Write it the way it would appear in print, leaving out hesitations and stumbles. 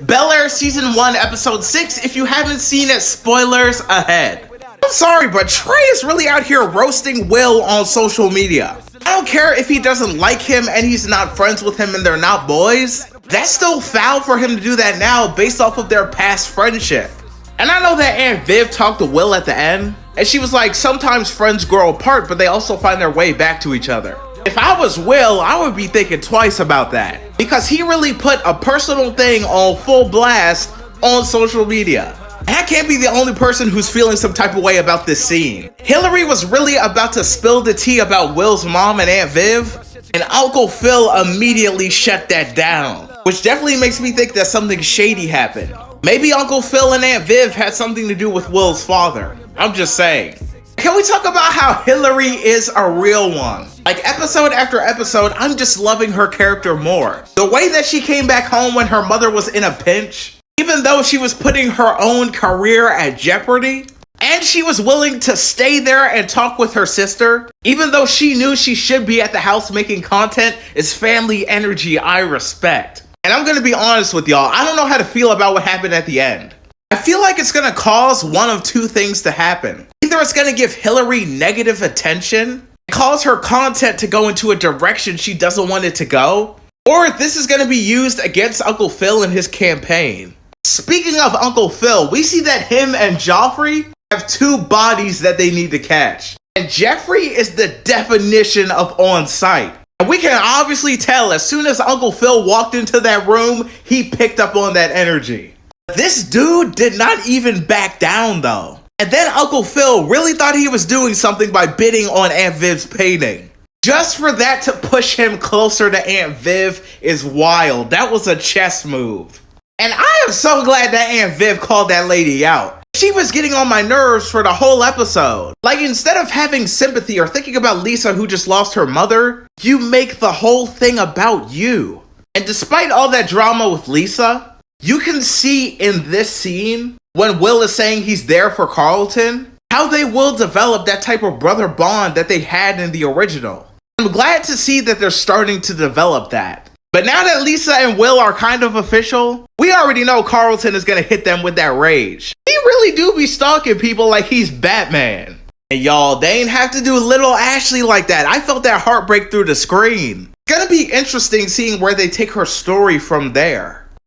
Bel-Air Season 1, Episode 6. If you haven't seen it, spoilers ahead. I'm sorry, but Trey is really out here roasting Will on social media. I don't care if he doesn't like him and he's not friends with him and they're not boys. That's still foul for him to do that now based off of their past friendship. And I know that Aunt Viv talked to Will at the end, and she was like, sometimes friends grow apart, but they also find their way back to each other. If I was Will, I would be thinking twice about that, because he really put a personal thing on full blast on social media. And I can't be the only person who's feeling some type of way about this scene. Hillary was really about to spill the tea about Will's mom and Aunt Viv, and Uncle Phil immediately shut that down, which definitely makes me think that something shady happened. Maybe Uncle Phil and Aunt Viv had something to do with Will's father. I'm just saying. Can we talk about how Hillary is a real one? Like episode after episode, I'm just loving her character more. The way that she came back home when her mother was in a pinch, even though she was putting her own career at jeopardy, and she was willing to stay there and talk with her sister, even though she knew she should be at the house making content, is family energy I respect. And I'm gonna be honest with y'all, I don't know how to feel about what happened at the end. I feel like it's gonna cause one of two things to happen. Either it's gonna give Hillary negative attention, and cause her content to go into a direction she doesn't want it to go, or this is gonna be used against Uncle Phil in his campaign. Speaking of Uncle Phil, we see that him and Joffrey have two bodies that they need to catch. And Jeffrey is the definition of on site. And we can obviously tell as soon as Uncle Phil walked into that room, he picked up on that energy. This dude did not even back down though. And then Uncle Phil really thought he was doing something by bidding on Aunt Viv's painting. Just for that to push him closer to Aunt Viv is wild. That was a chess move. And I am so glad that Aunt Viv called that lady out. She was getting on my nerves for the whole episode. Like, instead of having sympathy or thinking about Lisa who just lost her mother, you make the whole thing about you. And despite all that drama with Lisa, you can see in this scene, when Will is saying he's there for Carlton, how they will develop that type of brother bond that they had in the original. I'm glad to see that they're starting to develop that. But now that Lisa and Will are kind of official, we already know Carlton is gonna hit them with that rage. He really do be stalking people like he's Batman. And y'all, they ain't have to do little Ashley like that. I felt that heartbreak through the screen. It's gonna be interesting seeing where they take her story from there.